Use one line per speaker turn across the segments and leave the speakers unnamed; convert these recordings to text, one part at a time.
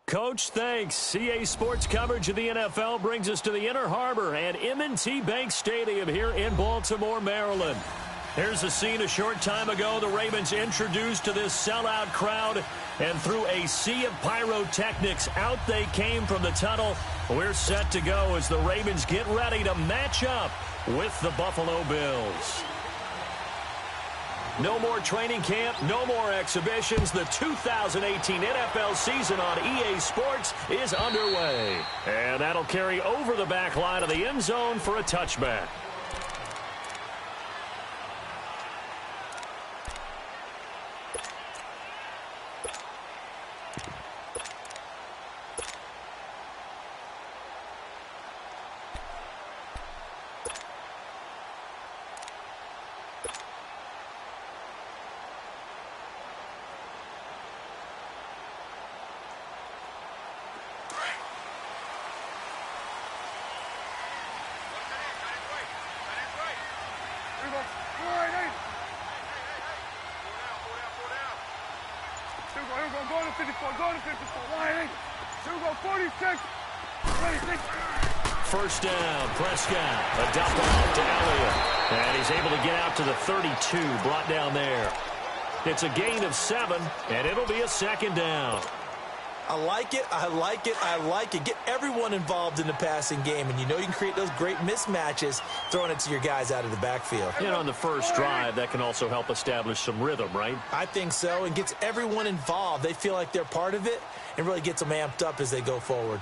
Coach, thanks. CA Sports coverage of the NFL brings us to the Inner Harbor and M&T Bank Stadium here in Baltimore, Maryland. Here's the scene a short time ago. The Ravens introduced to this sellout crowd, and through a sea of pyrotechnics, out they came from the tunnel. We're set to go as the Ravens get ready to match up with the Buffalo Bills. No more training camp, no more exhibitions. The 2018 NFL season on EA Sports is underway. And that'll carry over the back line of the end zone for a touchback. First down, Prescott, a dump off to Elliott, and he's able to get out to the 32, brought down there. It's a gain of 7, and it'll be a second down.
I like it, I like it, I like it. Get everyone involved in the passing game, and you know you can create those great mismatches throwing it to your guys out of the backfield.
And on the first drive, that can also help establish some rhythm, right?
I think so, and gets everyone involved. They feel like they're part of it, and really gets them amped up as they go forward.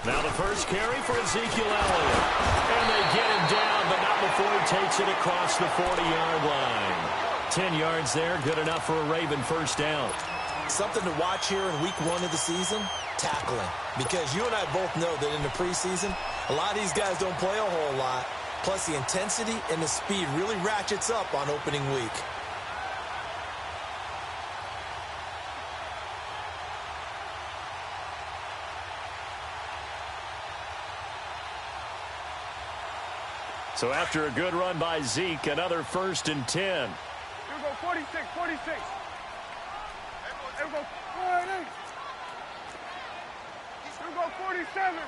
Now the first carry for Ezekiel Elliott. And they get him down, but not before he takes it across the 40-yard line. 10 yards there, good enough for a Raven first down.
Something to watch here in week 1 of the season, tackling. Because you and I both know that in the preseason, a lot of these guys don't play a whole lot. Plus the intensity and the speed really ratchets up on opening week.
So after a good run by Zeke, another 1st and 10.
Here we go, 46, 46. Here we go, 48. Here we go, 47.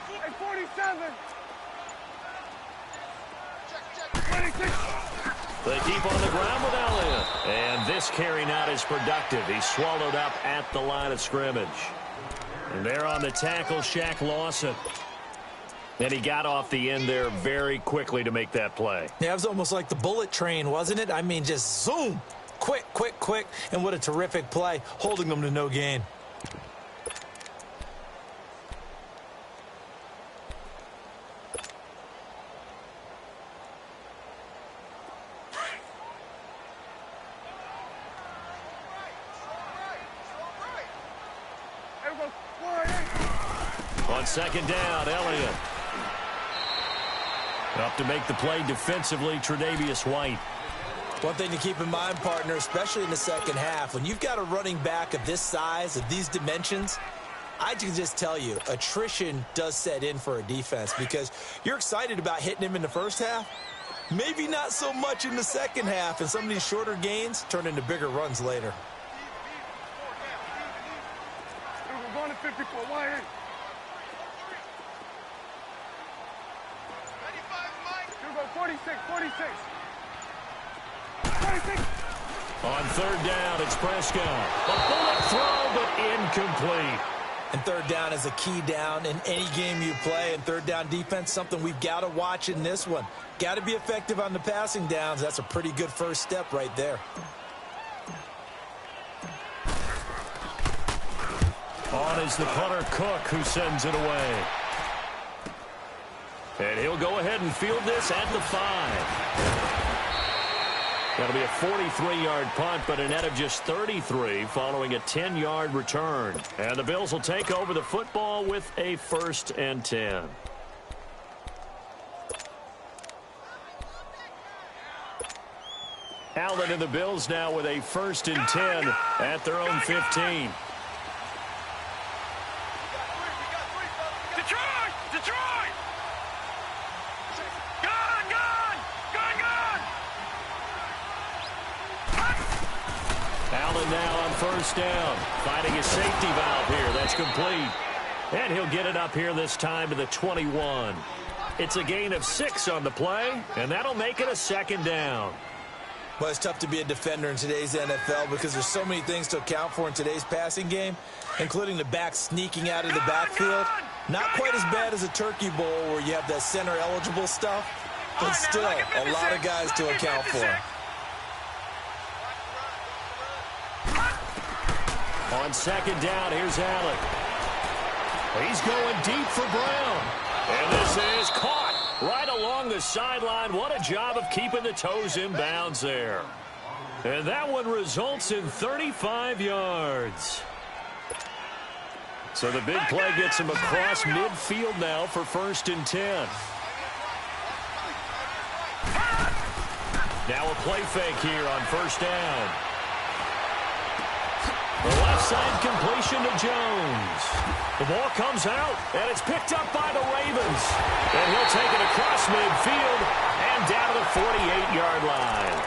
Hey, 47. 26.
They keep on the ground with Elliott. And this carry not as productive. He's swallowed up at the line of scrimmage. And there on the tackle, Shaq Lawson. And he got off the end there very quickly to make that play.
Yeah, it was almost like the bullet train, wasn't it? I mean, just zoom. Quick, quick, quick. And what a terrific play, holding them to no gain.
On second down, Elliott. Up to make the play defensively, Tre'Davious White.
One thing to keep in mind, partner, especially in the second half, when you've got a running back of this size, of these dimensions, I can just tell you, attrition does set in for a defense because you're excited about hitting him in the first half. Maybe not so much in the second half, and some of these shorter gains turn into bigger runs later.
We're going to 54. Why? 46, 46. 46.
On third down, it's Prescott. A bullet throw, but incomplete.
And third down is a key down in any game you play. And third down defense, something we've got to watch in this one. Got to be effective on the passing downs. That's a pretty good first step right there.
On is the punter, Cook, who sends it away. And he'll go ahead and field this at the 5. That'll be a 43-yard punt, but a net of just 33 following a 10-yard return. And the Bills will take over the football with a 1st and 10. Allen and the Bills now with a 1st and 10 at their own 15.
Detroit! Detroit! Gun, gun! Gun, gun!
Allen now on first down. Finding his safety valve here. That's complete. And he'll get it up here this time to the 21. It's a gain of 6 on the play, and that'll make it a second down.
Well, it's tough to be a defender in today's NFL because there's so many things to account for in today's passing game, including the back sneaking out of the backfield. Not quite as bad as a Turkey Bowl where you have that center-eligible stuff, but still a lot of guys to account for.
On second down, here's Allen. He's going deep for Brown. And this is caught right along the sideline. What a job of keeping the toes in bounds there. And that one results in 35 yards. So the big play gets him across midfield now for 1st and 10. Now a play fake here on first down. The left side completion to Jones. The ball comes out, and it's picked up by the Ravens. And he'll take it across midfield and down to the 48-yard line.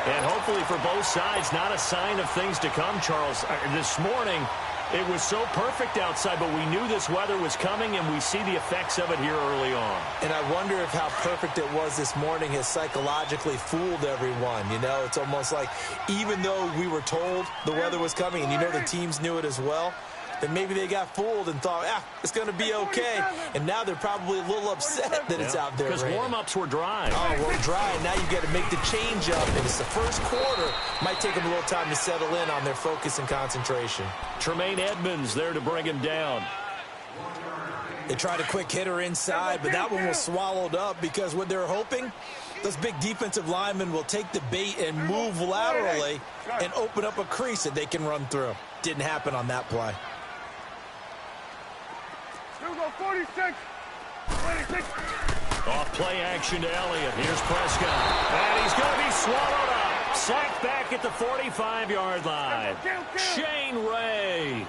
And hopefully for both sides, not a sign of things to come, Charles. This morning, it was so perfect outside, but we knew this weather was coming, and we see the effects of it here early on.
And I wonder if how perfect it was this morning has psychologically fooled everyone. You know, it's almost like even though we were told the weather was coming, and you know the teams knew it as well, then maybe they got fooled and thought, it's going to be okay. And now they're probably a little upset that it's out there
because
raining.
Warm-ups were dry.
Oh, well, dry. And now you've got to make the change up. And it's the first quarter. Might take them a little time to settle in on their focus and concentration.
Tremaine Edmonds there to bring him down.
They tried a quick hitter inside, but that one was swallowed up because what they're hoping, those big defensive linemen will take the bait and move laterally and open up a crease that they can run through. Didn't happen on that play.
Here we go, 46. 26.
Off play action to Elliott. Here's Prescott. And he's going to be swallowed up. Sacked back at the 45-yard line. Shane Ray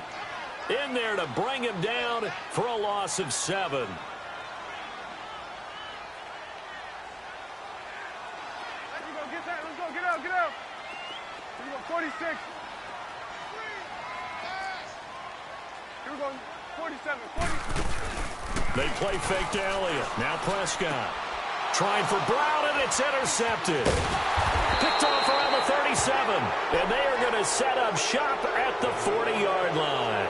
in there to bring him down for a loss of 7.
Here we go, get that. Let's go, get out, get out. Here we go, 46. Here we go, 47, 40.
They play fake to Elliott. Now Prescott. Trying for Brown, and it's intercepted. Picked off around the 37. And they are going to set up shop at the 40-yard line.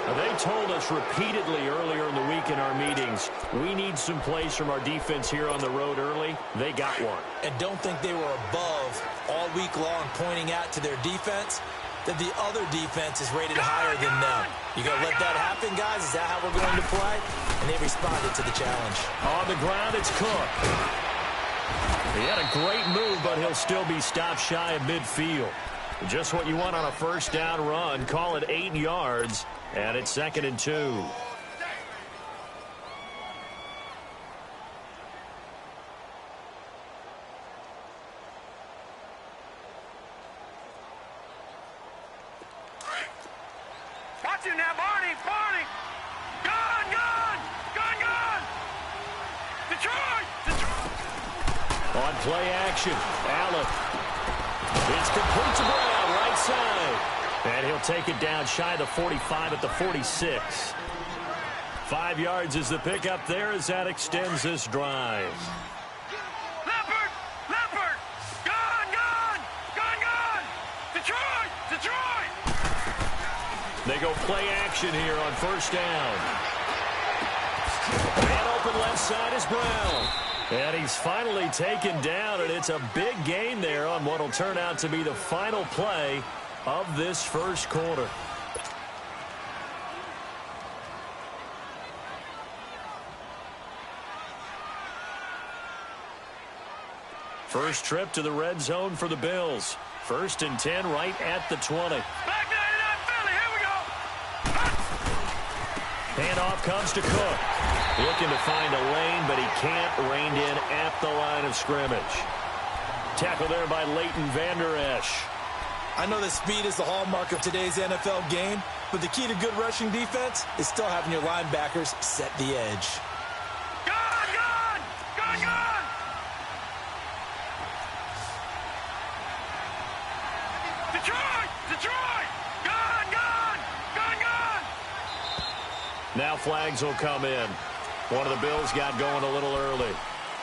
Now, they told us repeatedly earlier in the week in our meetings, we need some plays from our defense here on the road early. They got one.
And don't think they were above all week long pointing out to their defense that the other defense is rated higher than them. You going to let that happen, guys? Is that how we're going to play? And they responded to the challenge.
On the ground, it's Cook. He had a great move, but he'll still be stopped shy of midfield. Just what you want on a first down run. Call it 8 yards, and it's 2nd and 2.
Watch it now, Barney, Barney. Gun, gun, gun, gun. Detroit, Detroit.
On play action, Allen. It's complete to Brown, right side. And he'll take it down shy of the 45 at the 46. 5 yards is the pickup there as that extends this drive.
Leopard, Leopard. Gun, gun, gun, gun. Detroit, Detroit.
They go play action here on first down. Man open left side is Brown. And he's finally taken down, and it's a big gain there on what will turn out to be the final play of this first quarter. First trip to the red zone for the Bills. 1st and 10 right at the 20.
Back 99 Philly, here we go.
Handoff comes to Cook. Looking to find a lane, but he can't rein in at the line of scrimmage. Tackle there by Leighton Vander Esch.
I know that speed is the hallmark of today's NFL game, But the key to good rushing defense is still having your linebackers set the edge.
Gone, gone! Gone, gone! Detroit! Detroit! Gone, gone! Gone, gone!
Now flags will come in. One of the Bills got going a little early.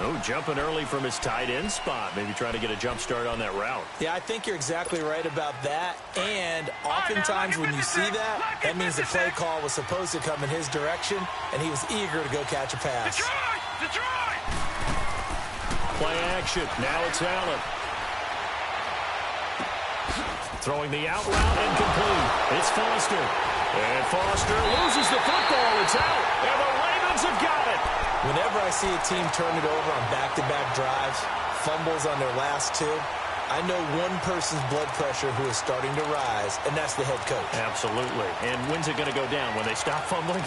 Oh, jumping early from his tight end spot. Maybe trying to get a jump start on that route.
Yeah, I think you're exactly right about that. And oftentimes when you see that, that means the play call was supposed to come in his direction, and he was eager to go catch a pass.
Detroit! Detroit!
Play action. Now it's Allen. Throwing the out route and complete. It's Foster. And Foster loses the football. It's out. And the Ravens have got it.
Whenever I see a team turn it over on back-to-back drives, fumbles on their last two, I know one person's blood pressure who is starting to rise, and that's the head coach.
Absolutely. And when's it going to go down? When they stop fumbling?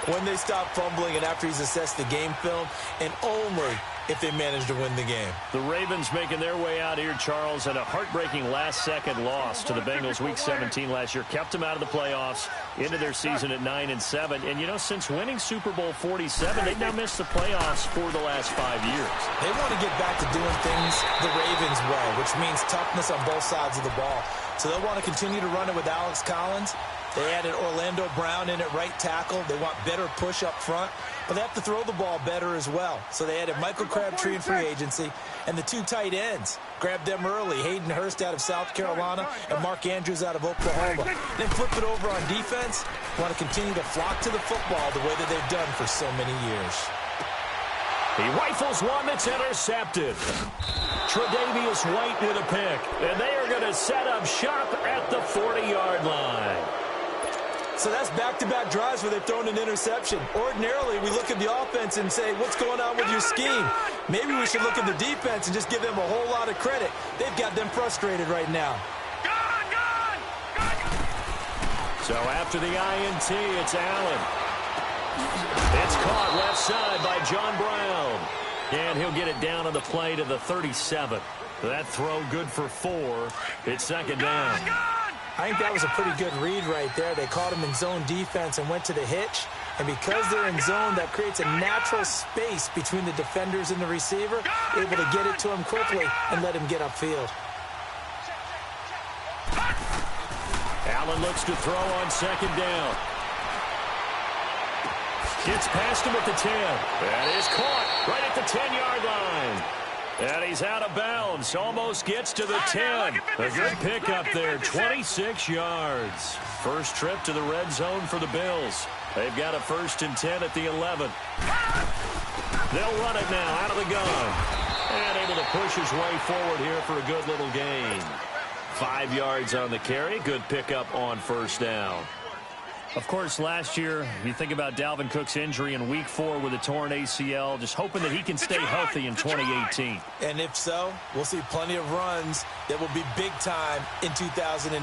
When they stop fumbling and after he's assessed the game film, and only if they manage to win the game.
The Ravens making their way out here, Charles, and a heartbreaking last-second loss to the Bengals Week 17 last year. Kept them out of the playoffs into their season at 9-7. And, you know, since winning Super Bowl 47, they've now missed the playoffs for the last 5 years.
They want to get back to doing things the Ravens way, which means toughness on both sides of the ball. So they'll want to continue to run it with Alex Collins. They added Orlando Brown in at right tackle. They want better push up front, but they have to throw the ball better as well. So they added Michael Crabtree in free agency, and the two tight ends. Grabbed them early. Hayden Hurst out of South Carolina and Mark Andrews out of Oklahoma. Then flip it over on defense. Want to continue to flock to the football the way that they've done for so many years.
He rifles one that's intercepted. Tre'Davious White with a pick, and they are going to set up shop at the 40-yard line.
So that's back-to-back drives where they've thrown an interception. Ordinarily, we look at the offense and say, what's going on with your scheme? Maybe we should look at the defense and just give them a whole lot of credit. They've got them frustrated right now.
So after the INT, it's Allen. It's caught left side by John Brown. And he'll get it down on the play to the 37. That throw good for 4. It's second down.
I think that was a pretty good read right there. They caught him in zone defense and went to the hitch. And because they're in zone, that creates a natural space between the defenders and the receiver, able to get it to him quickly and let him get upfield.
Allen looks to throw on second down. Gets past him at the 10. That is caught right at the 10-yard line. And he's out of bounds. Almost gets to the 10. A good pickup there, 26 yards. First trip to the red zone for the Bills. They've got a 1st and 10 at the 11. They'll run it now out of the gun. And able to push his way forward here for a good little gain. 5 yards on the carry. Good pickup on first down. Of course, last year, you think about Dalvin Cook's injury in Week 4 with a torn ACL, just hoping that he can stay healthy in 2018.
And if so, we'll see plenty of runs that will be big time in 2018.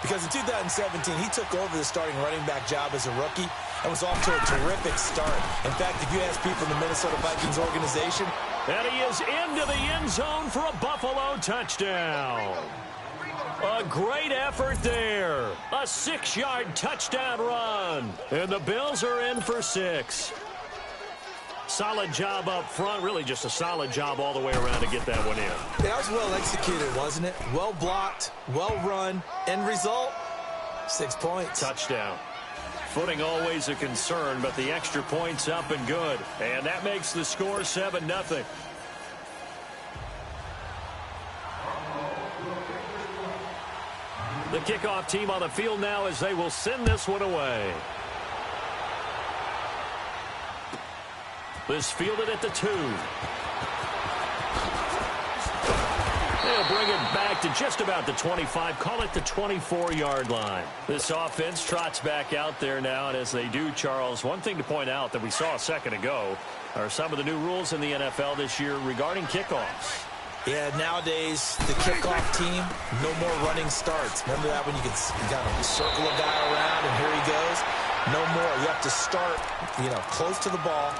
Because in 2017, he took over the starting running back job as a rookie and was off to a terrific start. In fact, if you ask people in the Minnesota Vikings organization.
And he is into the end zone for a Buffalo touchdown. A great effort there. A 6-yard touchdown run. And the Bills are in for 6. Solid job up front. Really just a solid job all the way around to get that one in.
That was well executed, wasn't it? Well blocked, well run. End result, 6 points.
Touchdown. Footing always a concern, but the extra point's up and good. And that makes the score 7-0. The kickoff team on the field now as they will send this one away. This fielded at the 2. They'll bring it back to just about the 25. Call it the 24-yard line. This offense trots back out there now, and as they do, Charles, one thing to point out that we saw a second ago are some of the new rules in the NFL this year regarding kickoffs.
Yeah, nowadays, the kickoff team, no more running starts. Remember that when you could kind of circle a guy around and here he goes? No more. You have to start, close to the ball,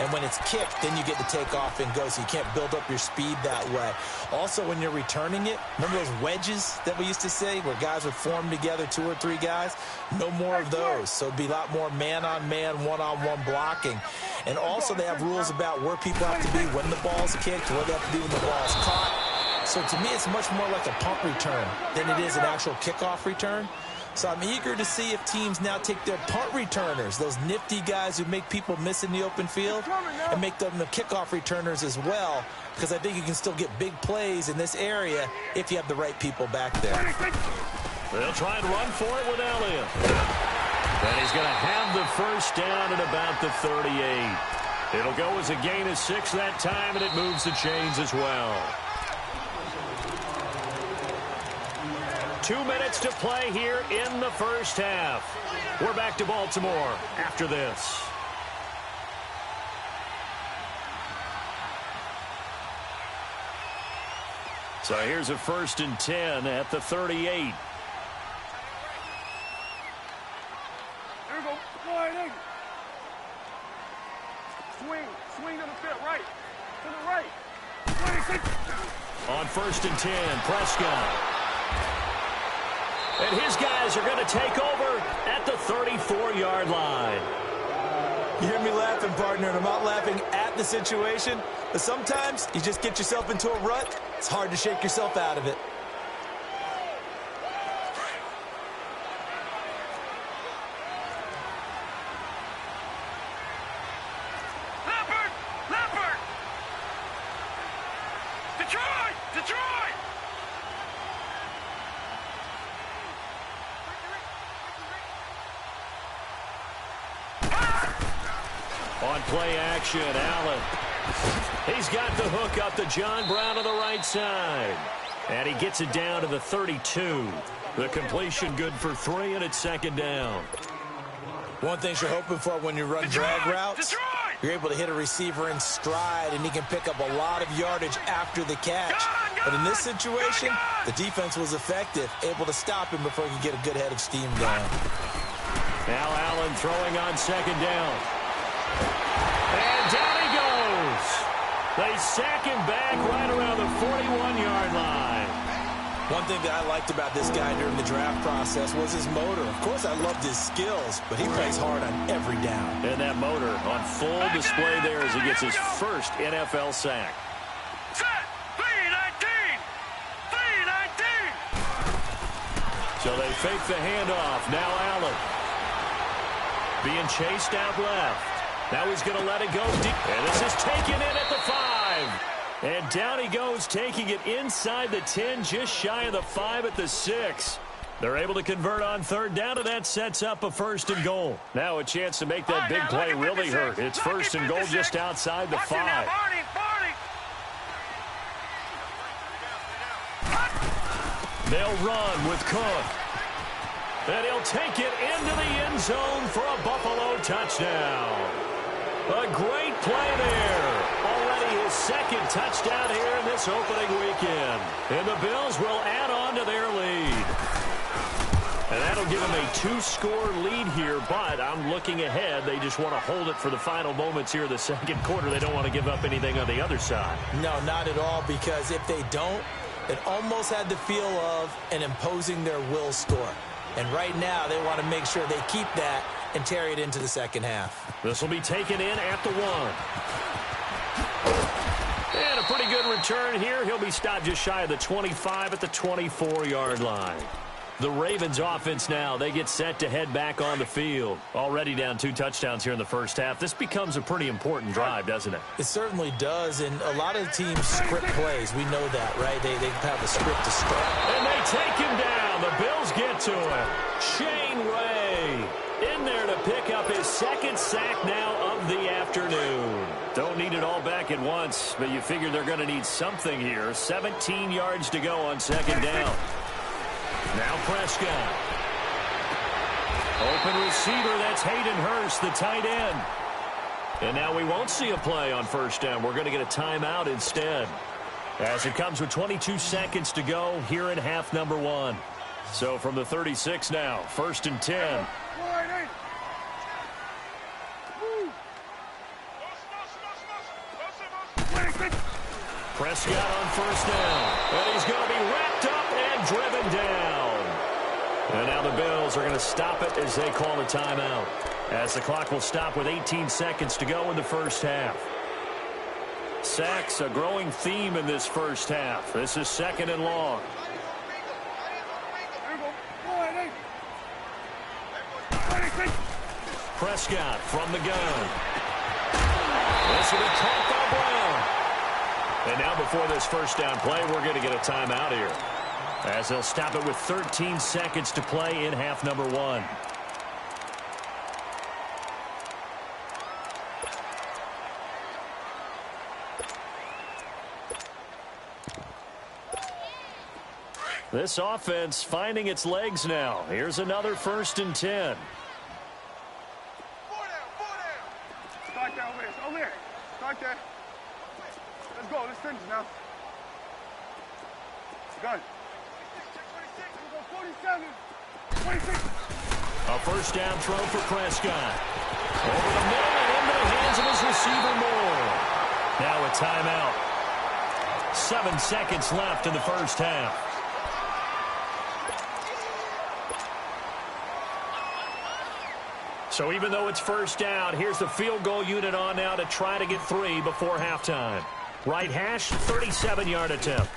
And when it's kicked, then you get to take off and go, so you can't build up your speed that way. Also, when you're returning it, remember those wedges that we used to say where guys would form together, 2 or 3 guys? No more of those. So it'd be a lot more man-on-man, one-on-one blocking. And also they have rules about where people have to be when the ball's kicked, what they have to do when the ball's caught. So to me, it's much more like a punt return than it is an actual kickoff return. So I'm eager to see if teams now take their punt returners, those nifty guys who make people miss in the open field, and make them the kickoff returners as well, because I think you can still get big plays in this area if you have the right people back there.
They'll try and run for it with Elliott. And he's going to have the first down at about the 38. It'll go as a gain of 6 that time, and it moves the chains as well. 2 minutes to play here in the first half. We're back to Baltimore after this. So here's a 1st and 10 at the 38.
Here we go. Sliding. Swing to the fit. Right. To the right. 26.
On 1st and 10, Prescott. And his guys are going to take over at the 34-yard line.
You hear me laughing, partner, and I'm not laughing at the situation, but sometimes you just get yourself into a rut. It's hard to shake yourself out of it.
Leopard! Detroit!
On play action, Allen. He's got the hook up to John Brown on the right side. And he gets it down to the 32. The completion good for 3, and it's 2nd down.
One thing you're hoping for when you run drag routes, you're able to hit a receiver in stride, and he can pick up a lot of yardage after the catch. But in this situation, the defense was effective, able to stop him before he could get a good head of steam going.
Now Allen throwing on 2nd down. And down he goes. They sack him back right around the 41-yard line.
One thing that I liked about this guy during the draft process was his motor. Of course, I loved his skills, but he plays hard on every down.
And that motor on full display there as he gets his first NFL sack.
Set! 3-19!
So they fake the handoff. Now Allen. Being chased out left. Now he's going to let it go deep. And this is taken in at the 5. And down he goes, taking it inside the 10, just shy of the 5 at the 6. They're able to convert on 3rd down, and that sets up a 1st and goal. Now a chance to make that big play really hurt. It's 1st and goal just outside the 5. They'll run with Cook. And he'll take it into the end zone for a Buffalo touchdown. A great play there. Already his 2nd touchdown here in this opening weekend. And the Bills will add on to their lead. And that'll give them a 2-score lead here, but I'm looking ahead. They just want to hold it for the final moments here in the 2nd quarter. They don't want to give up anything on the other side.
No, not at all, because if they don't, it almost had the feel of an imposing their will score. And right now, they want to make sure they keep that and carry it into the 2nd half.
This will be taken in at the 1. And a pretty good return here. He'll be stopped just shy of the 25 at the 24-yard line. The Ravens offense now, they get set to head back on the field. Already down 2 touchdowns here in the first half. This becomes a pretty important drive, doesn't it?
It certainly does, and a lot of teams script plays. We know that, right? They have a script to start.
And they take him down. The Bills get to him. Shane Ray in there to pick up his 2nd sack now of the afternoon. Don't need it all back at once, but you figure they're going to need something here. 17 yards to go on 2nd down. Now Prescott. Open receiver, that's Hayden Hurst, the tight end. And now we won't see a play on 1st down. We're going to get a timeout instead. As it comes with 22 seconds to go here in half number 1. So from the 36 now, 1st and 10. Prescott on first down. And he's going to be wrapped up and driven down. And now the Bills are going to stop it as they call a timeout, as the clock will stop with 18 seconds to go in the first half. Sacks, a growing theme in this first half. This is second and long. Prescott from the gun. This will be caught by Brown. And now before this first down play, we're going to get a timeout here, as they'll stop it with 13 seconds to play in half number one. This offense finding its legs now. Here's another 1st and 10.
Start there, over here. Start there. Let's go. Let's finish now. Good. 47. 26.
A first down throw for Prescott. Over the middle and into the hands of his receiver Moore. Now a timeout. 7 seconds left in the first half. So even though it's first down, here's the field goal unit on now to try to get 3 before halftime. Right hash, 37-yard attempt.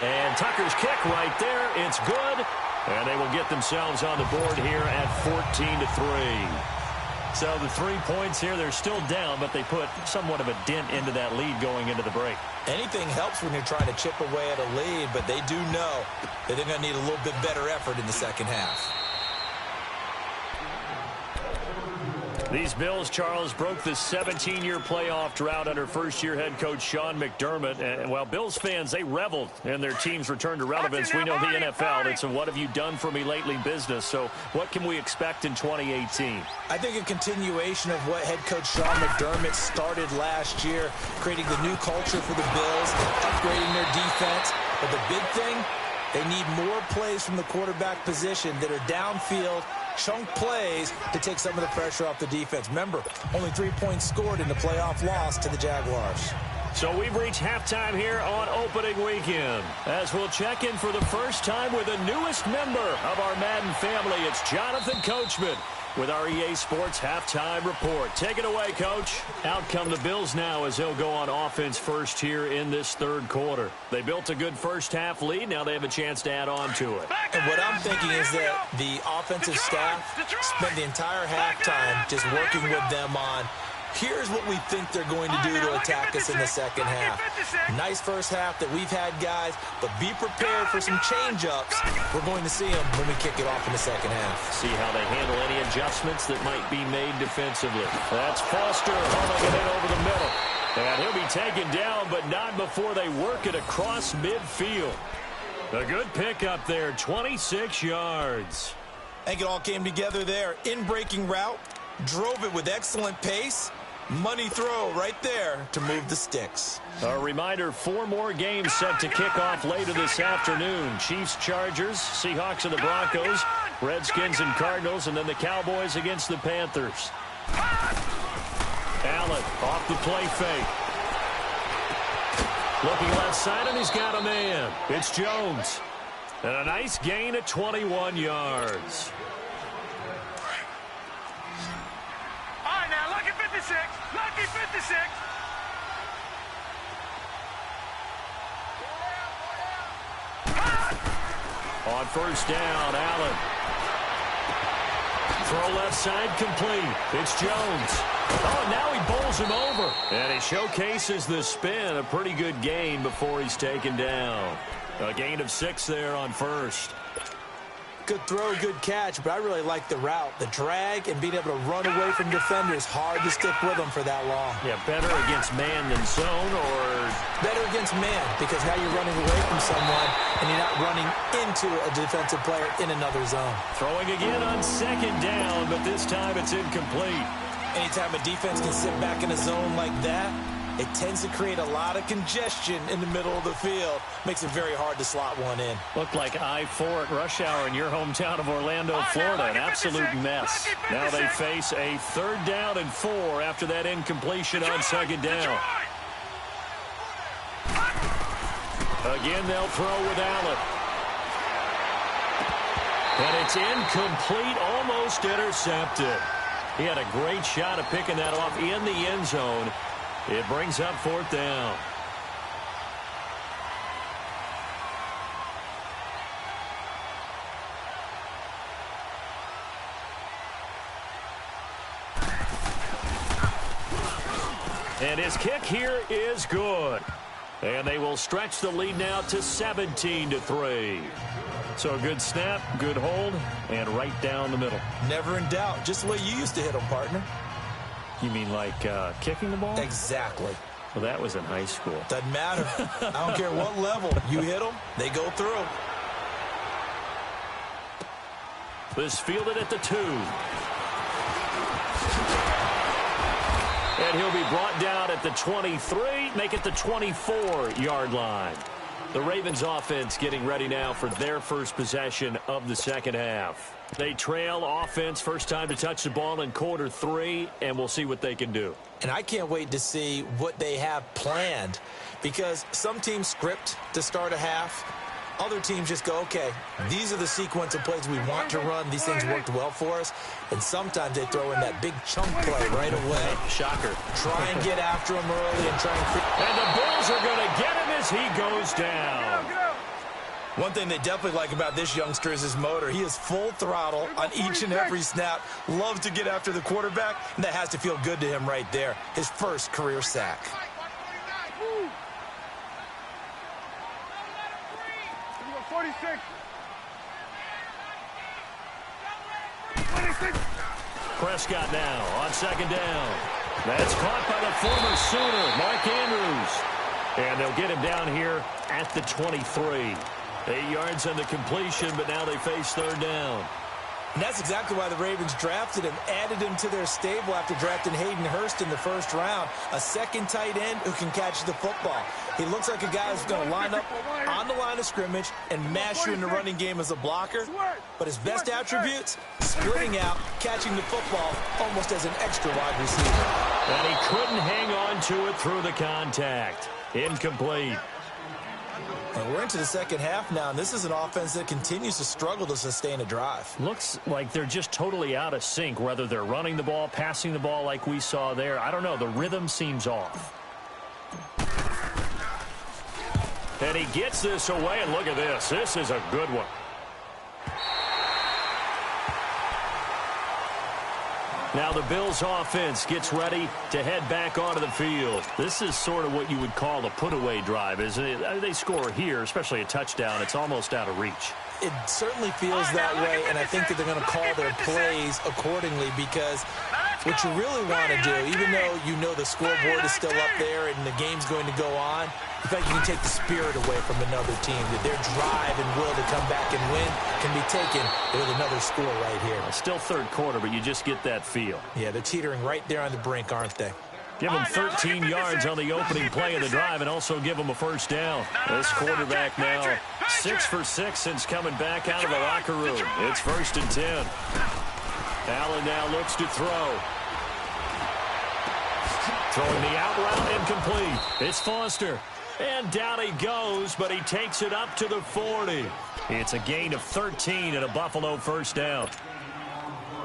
And Tucker's kick right there. It's good. And they will get themselves on the board here at 14-3. So the 3 points here, they're still down, but they put somewhat of a dent into that lead going into the break.
Anything helps when you're trying to chip away at a lead, but they do know that they're going to need a little bit better effort in the second half.
These Bills, Charles, broke the 17-year playoff drought under first-year head coach Sean McDermott. And while Bills fans, they reveled in their team's return to relevance. We know the NFL, it's a what have you done for me lately business. So what can we expect in 2018?
I think a continuation of what head coach Sean McDermott started last year, creating the new culture for the Bills, upgrading their defense. But the big thing, they need more plays from the quarterback position that are downfield, chunk plays to take some of the pressure off the defense. Remember, only 3 points scored in the playoff loss to the Jaguars.
So we've reached halftime here on opening weekend, as we'll check in for the first time with the newest member of our Madden family. It's Jonathan Coachman with our EA Sports Halftime Report. Take it away, Coach. Out come the Bills now as they'll go on offense first here in this third quarter. They built a good first half lead. Now they have a chance to add on to it.
And what I'm thinking is that the offensive staff spent the entire halftime just working with them on, here's what we think they're going to do to attack us in the second half. Nice first half that we've had, guys, but be prepared for some change-ups. We're going to see them when we kick it off in the second half.
See how they handle any adjustments that might be made defensively. That's Foster hauling it in over the middle. And he'll be taken down, but not before they work it across midfield. A good pick up there, 26 yards.
I think it all came together there. In-breaking route, drove it with excellent pace. Money throw right there to move the sticks.
A reminder, 4 more games set to kick off later this afternoon. Chiefs, Chargers, Seahawks and the Broncos, Redskins and Cardinals, and then the Cowboys against the Panthers. Allen off the play fake. Looking left side, and he's got a man. It's Jones. And a nice gain at 21 yards.
All right, now, lucky 56. Lucky 56.
On first down, Allen. Throw left side complete. It's Jones. Oh, now he bowls him over. And he showcases the spin. A pretty good gain before he's taken down. A gain of 6 there on first.
Good throw, good catch, but I really like the route. The drag and being able to run away from defenders, hard to stick with them for that long.
Yeah, better against man than zone, or
better against man, because now you're running away from someone and you're not running into a defensive player in another zone.
Throwing again on second down, but this time it's incomplete.
Anytime a defense can sit back in a zone like that, it tends to create a lot of congestion in the middle of the field. Makes it very hard to slot one in.
Looked like I-4 at rush hour in your hometown of Orlando, Florida. An absolute mess. Now they face a 3rd down and 4 after that incompletion on second down. Again, they'll throw with Allen. And it's incomplete, almost intercepted. He had a great shot at picking that off in the end zone. It brings up 4th down. And his kick here is good. And they will stretch the lead now to 17-3. So a good snap, good hold, and right down the middle.
Never in doubt. Just the way you used to hit them, partner.
You mean like kicking the ball?
Exactly.
Well, that was in high school. Doesn't
matter. I don't care what level. You hit them, they go through.
This fielded at the 2. And he'll be brought down at the 23, make it the 24-yard line. The Ravens offense getting ready now for their first possession of the second half. They trail offense, first time to touch the ball in quarter 3, and we'll see what they can do.
And I can't wait to see what they have planned, because some teams script to start a half. Other teams just go, okay, these are the sequence of plays we want to run. These things worked well for us. And sometimes they throw in that big chunk play right away.
Shocker.
Try and get after him early and try and...
And the Bills are going to get him as he goes down.
One thing they definitely like about this youngster is his motor. He is full throttle on each and every snap. Loves to get after the quarterback, and that has to feel good to him right there. His first career sack.
46.
Prescott now on second down. That's caught by the former Sooner, Mark Andrews. And they'll get him down here at the 23. 8 yards on the completion, but now they face 3rd down.
And that's exactly why the Ravens drafted him, added him to their stable after drafting Hayden Hurst in the 1st round. A second tight end who can catch the football. He looks like a guy who's going to line up on the line of scrimmage and mash you in the running game as a blocker. But his best attributes, splitting out, catching the football almost as an extra wide receiver.
And he couldn't hang on to it through the contact. Incomplete.
And we're into the second half now, and this is an offense that continues to struggle to sustain a drive.
Looks like they're just totally out of sync, whether they're running the ball, passing the ball like we saw there. I don't know. The rhythm seems off. And he gets this away, and look at this. This is a good one. Now the Bills offense gets ready to head back onto the field. This is sort of what you would call a put-away drive, isn't it? They score here, especially a touchdown. It's almost out of reach.
It certainly feels that way, and I think that they're going to call their plays accordingly, because what you really want to do, even though you know the scoreboard is still up there and the game's going to go on, in fact, you can take the spirit away from another team, that their drive and will to come back and win can be taken with another score right here.
Still 3rd quarter, but you just get that feel.
Yeah, they're teetering right there on the brink, aren't they?
Give them 13 yards on the opening play of the drive and also give them a 1st down. This quarterback now 6 for 6 since coming back out of the locker room. It's 1st and 10. Allen now looks to throw. Throwing the out route incomplete. It's Foster. And down he goes, but he takes it up to the 40. It's a gain of 13 and a Buffalo 1st down.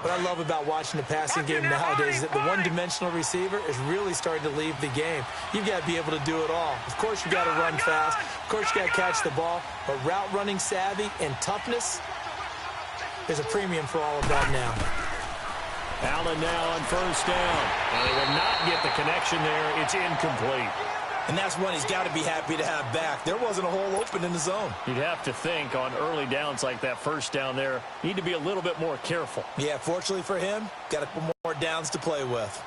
What I love about watching the passing game nowadays is that the one-dimensional receiver is really starting to leave the game. You've got to be able to do it all. Of course, you've got to run fast. Of course, you've got to catch the ball. But route running savvy and toughness, there's a premium for all of that now.
Allen now on 1st down. And they will not get the connection there. It's incomplete.
And that's one he's got to be happy to have back. There wasn't a hole open in the zone.
You'd have to think on early downs like that 1st down there, need to be a little bit more careful.
Yeah, fortunately for him, got a couple more downs to play with.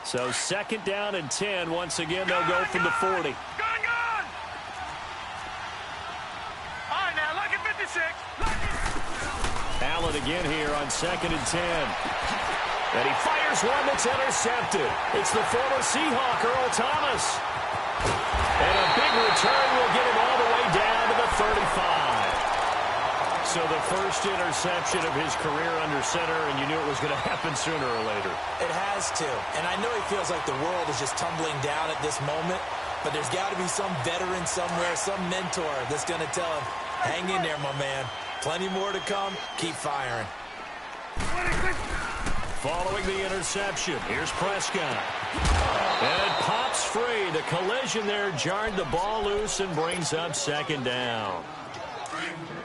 So 2nd down and 10. Once again, they'll go from the 40.
Gone! All right, now, look at 56.
Allen again here on 2nd and 10. And he fires one that's intercepted. It's the former Seahawk, Earl Thomas. And a big return will get him all the way down to the 35. So the first interception of his career under center, and you knew it was going to happen sooner or later.
It has to. And I know he feels like the world is just tumbling down at this moment, but there's got to be some veteran somewhere, some mentor that's going to tell him, hang in there, my man. Plenty more to come. Keep firing.
Following the interception, here's Prescott. And it pops free. The collision there jarred the ball loose and brings up second down.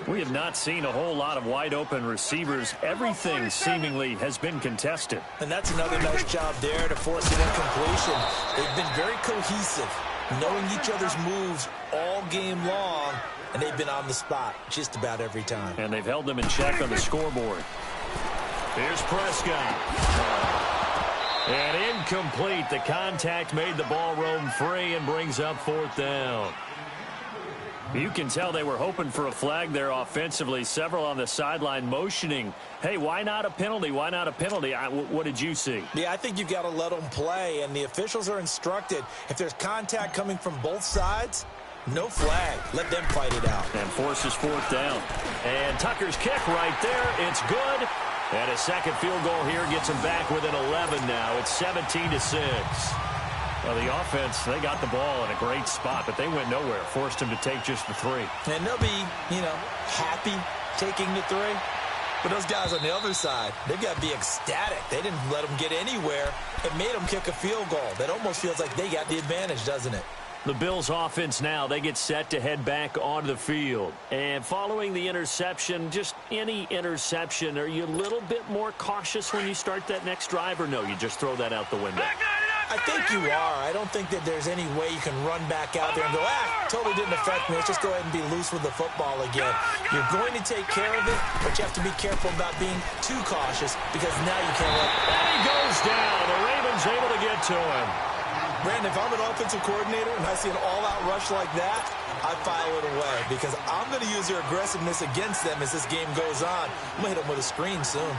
We have not seen a whole lot of wide-open receivers. Everything seemingly has been contested.
And that's another nice job there to force an incompletion. They've been very cohesive, knowing each other's moves all game long, and they've been on the spot just about every time.
And they've held them in check on the scoreboard. Here's Prescott. And incomplete. The contact made the ball roam free and brings up fourth down. You can tell they were hoping for a flag there offensively. Several on the sideline motioning, hey, why not a penalty? Why not a penalty? What did you see?
Yeah, I think you've got to let them play, and the officials are instructed. If there's contact coming from both sides, no flag. Let them fight it out.
And forces fourth down. And Tucker's kick right there. It's good. And a second field goal here gets them back within 11 now. It's 17-6. Well, the offense, they got the ball in a great spot, but they went nowhere. Forced him to take just the three.
And they'll be, happy taking the three. But those guys on the other side, they've got to be ecstatic. They didn't let them get anywhere. It made them kick a field goal. That almost feels like they got the advantage, doesn't it?
The Bills offense now, they get set to head back onto the field. And following the interception, just any interception, are you a little bit more cautious when you start that next drive, or no, you just throw that out the window?
I think you are. I don't think that there's any way you can run back out there and go, totally didn't affect me. Let's just go ahead and be loose with the football again. You're going to take care of it, but you have to be careful about being too cautious because now you can't let.
And he goes down. The Ravens able to get to him.
Brandon, if I'm an offensive coordinator and I see an all-out rush like that, I file it away because I'm going to use their aggressiveness against them as this game goes on. I'm going to hit them with a screen soon.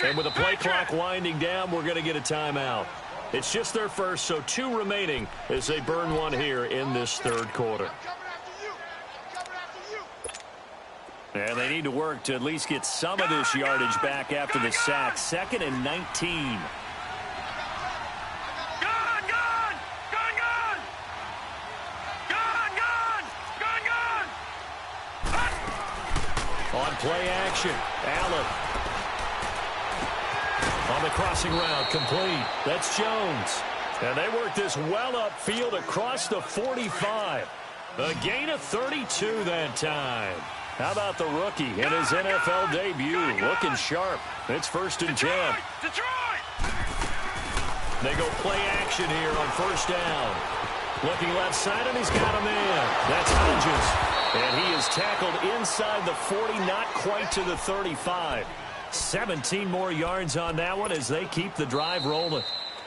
And with the play clock winding down, we're going to get a timeout. It's just their first, so 2 remaining as they burn one here in this third quarter. And they need to work to at least get some of this yardage back after the sack. 2nd and 19. On play action, Allen. On the crossing route, complete. That's Jones. And they work this well upfield across the 45. A gain of 32 that time. How about the rookie in his NFL debut? Looking sharp. It's 1st and 10. They go play action here on 1st down. Looking left side, and he's got him in. That's Hodges. And he is tackled inside the 40, not quite to the 35. 17 more yards on that one as they keep the drive rolling.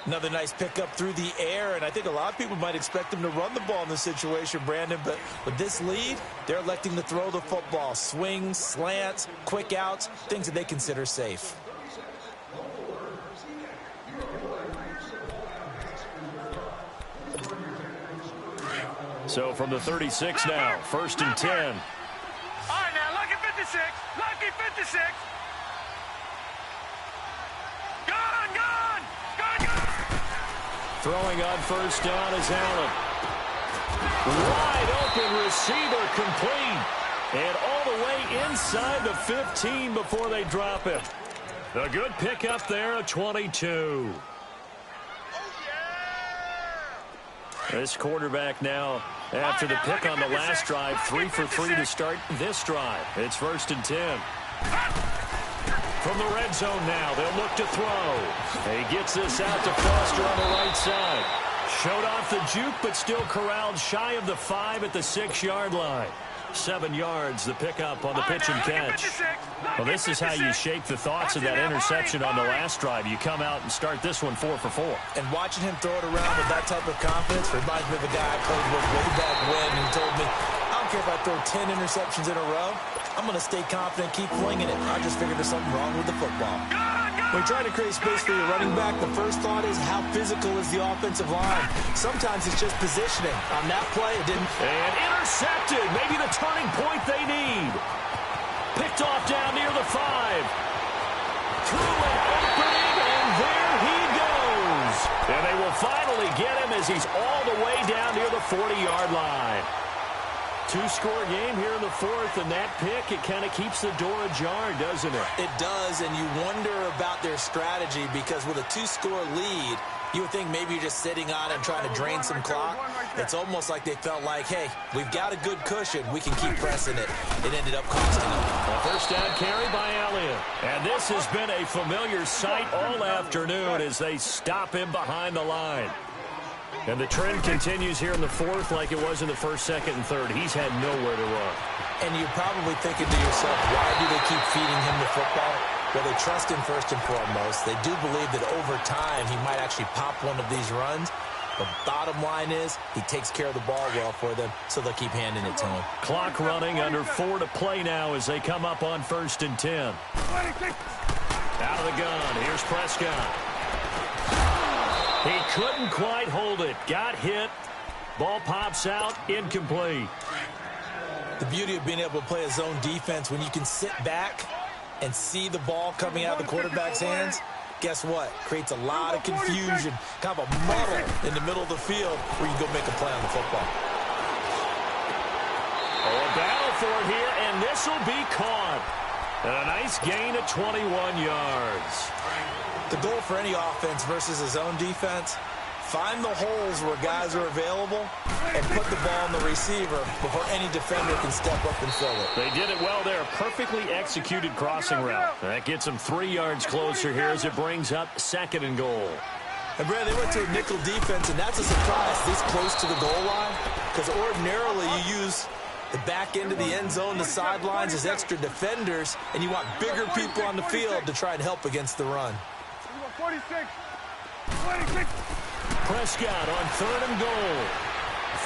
Another nice pickup through the air, and I think a lot of people might expect them to run the ball in this situation, Brandon, but with this lead, they're electing to throw the football. Swings, slants, quick outs, things that they consider safe.
So from the 36 now, 1st and 10.
All right, now, lucky 56. Lucky 56. Gone.
Throwing on 1st down is Allen. Wide open receiver complete. And all the way inside the 15 before they drop it. A good pickup there, a 22. This quarterback now, after the pick on the last drive, 3 for 3 to start this drive. It's 1st and 10. From the red zone now, they'll look to throw. He gets this out to Foster on the right side. Showed off the juke, but still corralled shy of the 5 at the 6-yard line. 7 yards, the pickup on the pitch and catch. Well, this is how you shape the thoughts of that interception on the last drive. You come out and start this one 4 for 4.
And watching him throw it around with that type of confidence reminds me of a guy I played with way back when, and he told me, I don't care if I throw 10 interceptions in a row, I'm going to stay confident, keep flinging it. I just figured there's something wrong with the football. When you're trying to create space for your running back, the first thought is how physical is the offensive line. Sometimes it's just positioning. On that play, it didn't.
And intercepted. Maybe the turning point they need. Picked off down near the 5. Through an opening, and there he goes. And they will finally get him as he's all the way down near the 40-yard line. Two-score game here in the 4th, and that pick, it kind of keeps the door ajar, doesn't it?
It does, and you wonder about their strategy because with a 2-score lead, you would think maybe you're just sitting on it and trying to drain some clock. It's almost like they felt like, hey, we've got a good cushion. We can keep pressing it. It ended up costing them.
A first down carry by Elliott. And this has been a familiar sight all afternoon as they stop him behind the line. And the trend continues here in the 4th like it was in the 1st, 2nd, and 3rd. He's had nowhere to run.
And you're probably thinking to yourself, why do they keep feeding him the football? Well, they trust him first and foremost. They do believe that over time he might actually pop one of these runs. The bottom line is he takes care of the ball well for them, so they'll keep handing it to him.
Clock running, under 4 to play now as they come up on 1st and 10. Out of the gun, here's Prescott. He couldn't quite hold it. Got hit. Ball pops out. Incomplete.
The beauty of being able to play a zone defense when you can sit back and see the ball coming out of the quarterback's hands, guess what? Creates a lot of confusion, kind of a muddle in the middle of the field where you can go make a play on the football.
Oh, a battle for it here, and this will be caught. And a nice gain of 21 yards.
The goal for any offense versus a zone defense, find the holes where guys are available and put the ball on the receiver before any defender can step up and fill it.
They did it well there. Perfectly executed crossing route. That gets them 3 yards closer here as it brings up 2nd and goal.
And, Brad, they went to a nickel defense, and that's a surprise this close to the goal line because ordinarily you use the back end of the end zone, the sidelines as extra defenders, and you want bigger people on the field to try and help against the run.
46. 26.
Prescott on 3rd and goal.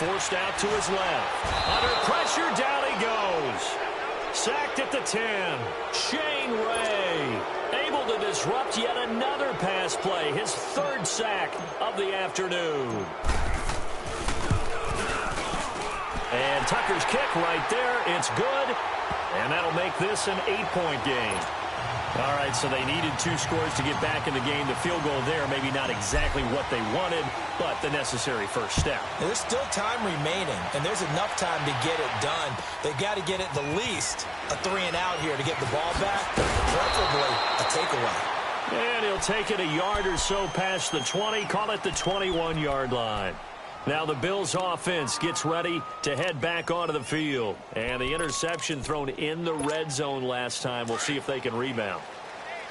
Forced out to his left. Under pressure, down he goes. Sacked at the 10. Shane Ray able to disrupt yet another pass play. His 3rd sack of the afternoon. And Tucker's kick right there. It's good. And that'll make this an 8-point game. All right, so they needed 2 scores to get back in the game. The field goal there, maybe not exactly what they wanted, but the necessary first step.
And there's still time remaining, and there's enough time to get it done. They've got to get it the least a 3-and-out here to get the ball back, preferably a takeaway.
And he'll take it a yard or so past the 20, call it the 21-yard line. Now the Bills offense gets ready to head back onto the field. And the interception thrown in the red zone last time. We'll see if they can rebound.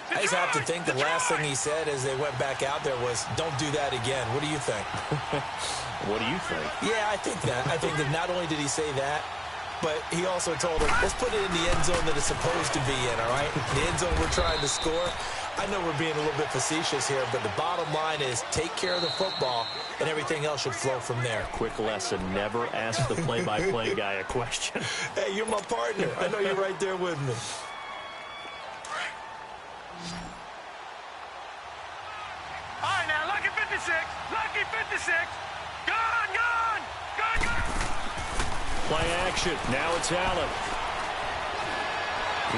I just have to think the last thing he said as they went back out there was, don't do that again. What do you think?
What do you think?
Yeah, I think that. I think that not only did he say that, but he also told him, let's put it in the end zone that it's supposed to be in, all right? The end zone we're trying to score. I know we're being a little bit facetious here, but the bottom line is take care of the football, and everything else should flow from there.
Quick lesson, never ask the play-by-play guy a question.
Hey, you're my partner. I know you're right there with me.
All right, now, lucky 56. Lucky 56. Gone.
Play action. Now it's Allen.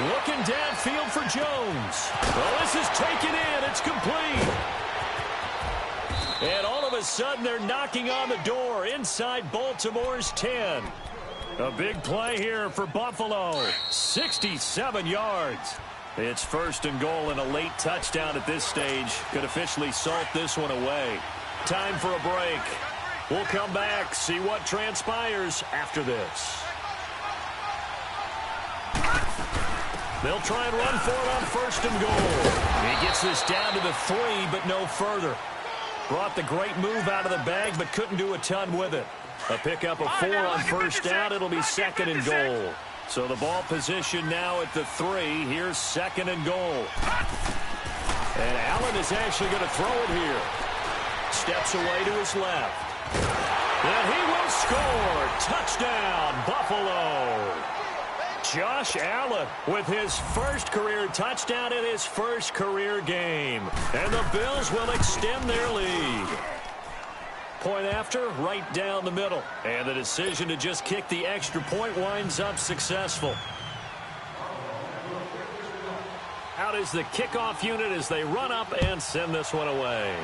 Looking downfield for Jones. Well, this is taken in. It's complete. And all of a sudden, they're knocking on the door inside Baltimore's 10. A big play here for Buffalo. 67 yards. It's 1st and goal and a late touchdown at this stage. Could officially salt this one away. Time for a break. We'll come back, see what transpires after this. They'll try and run for it on 1st and goal. He gets this down to the 3, but no further. Brought the great move out of the bag, but couldn't do a ton with it. A pickup of 4 on 1st down. It'll be 2nd and goal. So the ball position now at the 3. Here's 2nd and goal. And Allen is actually going to throw it here. Steps away to his left. And he will score. Touchdown, Buffalo. Josh Allen with his first career touchdown in his first career game. And the Bills will extend their lead. Point after, right down the middle. And the decision to just kick the extra point winds up successful. Out is the kickoff unit as they run up and send this one away.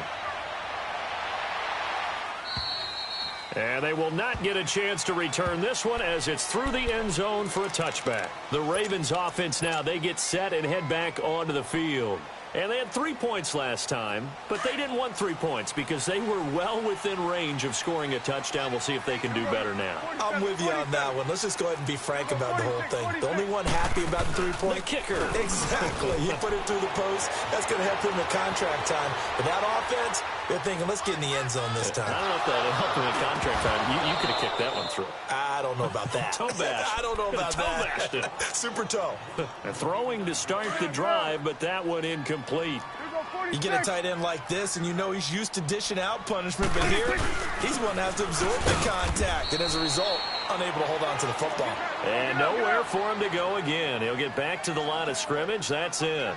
And they will not get a chance to return this one as it's through the end zone for a touchback. The Ravens offense now, they get set and head back onto the field. And they had 3 points last time, but they didn't want 3 points because they were well within range of scoring a touchdown. We'll see if they can do better now.
I'm with you on that one. Let's just go ahead and be frank about the whole thing. The only one happy about the 3-point?
The kicker.
Exactly. He put it through the post. That's going to help him in contract time. But that offense, they're thinking, let's get in the end zone this time.
I don't know if that helped him in contract time. You could have kicked that one through.
I don't know about that.
Toe bash.
I don't know about that. Super toe.
Throwing to start the drive, but that one incomplete.
You get a tight end like this, and you know he's used to dishing out punishment, but here, he's one that has to absorb the contact, and as a result, unable to hold on to the football.
And nowhere for him to go again. He'll get back to the line of scrimmage. That's it.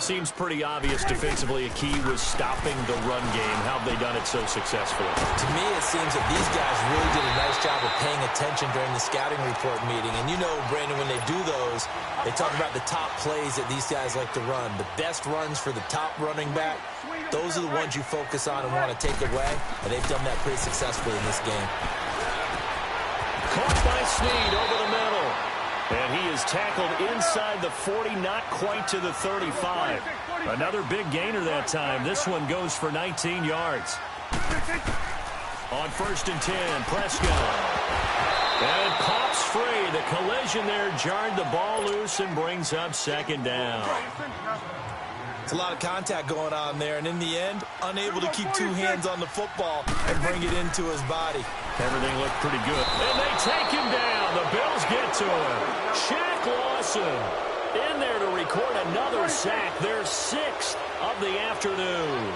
Seems pretty obvious defensively a key was stopping the run game. How have they done it so successfully?
To me, it seems that these guys really did a nice job of paying attention during the scouting report meeting. And you know, Brandon, when they do those, they talk about the top plays that these guys like to run. The best runs for the top running back, those are the ones you focus on and want to take away. And they've done that pretty successfully in this game.
Caught by Snead over the middle. And he is tackled inside the 40, not quite to the 35. Another big gainer that time. This one goes for 19 yards. On 1st and 10, Prescott. And it pops free. The collision there jarred the ball loose and brings up 2nd down.
It's a lot of contact going on there, and in the end, unable to keep 2 hands on the football and bring it into his body.
Everything looked pretty good. And they take him down. The Bills get to him. Shaq Lawson in there to record another sack. Their 6th of the afternoon.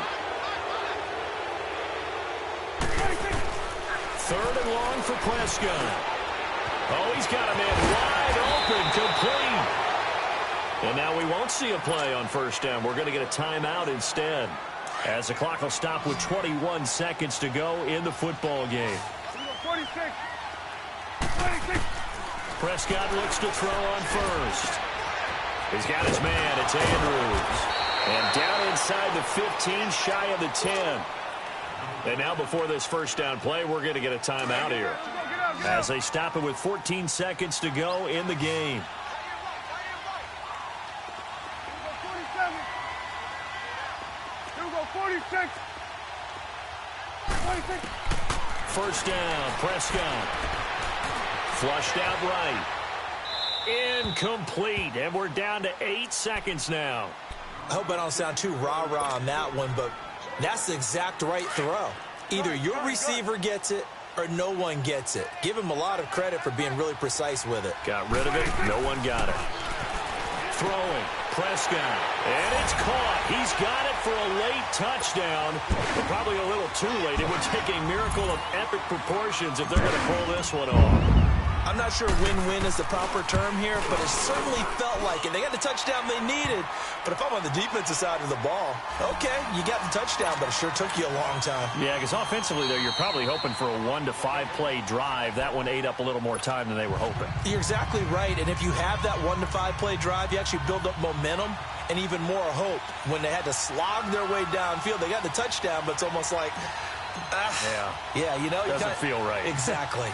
3rd and long for Prescott. Oh, he's got him in wide open, complete. And now we won't see a play on 1st down. We're going to get a timeout instead, as the clock will stop with 21 seconds to go in the football game.
46.
Prescott looks to throw on 1st. He's got his man. It's Andrews. And down inside the 15, shy of the 10. And now before this 1st down play, we're going to get a timeout here, as they stop it with 14 seconds to go in the game.
46.
1st down, Prescott. Flushed out right. Incomplete, and we're down to 8 seconds now.
I hope I don't sound too rah-rah on that one, but that's the exact right throw. Either your receiver gets it or no one gets it. Give him a lot of credit for being really precise with it.
Got rid of it. No one got it. Throwing. Prescott. And it's caught. He's got it for a late touchdown. But probably a little too late. It would take a miracle of epic proportions if they're going to pull this one off.
I'm not sure win-win is the proper term here, but it certainly felt like it. They got the touchdown they needed, but if I'm on the defensive side of the ball, okay, you got the touchdown, but it sure took you a long time.
Yeah, because offensively, though, you're probably hoping for a 1 to 5 play drive. That one ate up a little more time than they were hoping.
You're exactly right, and if you have that 1 to 5 play drive, you actually build up momentum and even more hope. When they had to slog their way downfield, they got the touchdown, but it's almost like, yeah, you know,
doesn't feel right.
Exactly.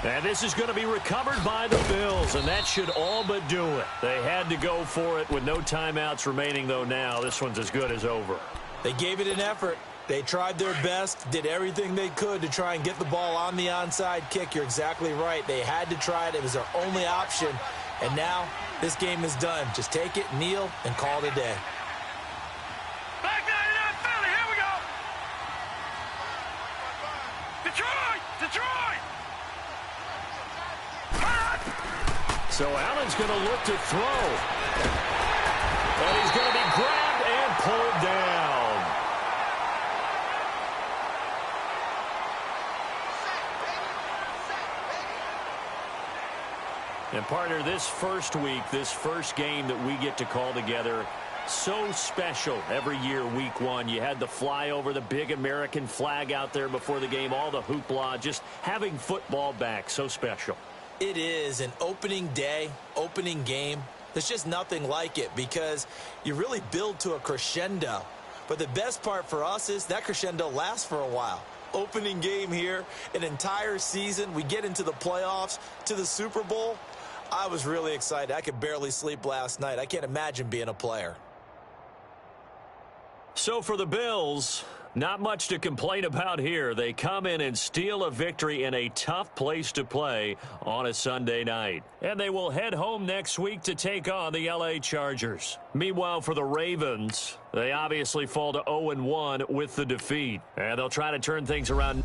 And this is going to be recovered by the Bills, and that should all but do it. They had to go for it with no timeouts remaining, though now. This one's as good as over.
They gave it an effort. They tried their best, did everything they could to try and get the ball on the onside kick. You're exactly right. They had to try it. It was their only option. And now this game is done. Just take it, kneel, and call it a day.
Back 99 Philly, here we go. Detroit! Detroit!
So Allen's going to look to throw. And he's going to be grabbed and pulled down. And, partner, this first week, this first game that we get to call together, so special every year, week one. You had the flyover, the big American flag out there before the game, all the hoopla, just having football back, so special.
It is an opening day, opening game. There's just nothing like it because you really build to a crescendo. But the best part for us is that crescendo lasts for a while. Opening game here, an entire season. We get into the playoffs, to the Super Bowl. I was really excited. I could barely sleep last night. I can't imagine being a player.
So for the Bills, not much to complain about here. They come in and steal a victory in a tough place to play on a Sunday night. And they will head home next week to take on the LA Chargers. Meanwhile, for the Ravens, they obviously fall to 0-1 with the defeat. And they'll try to turn things around.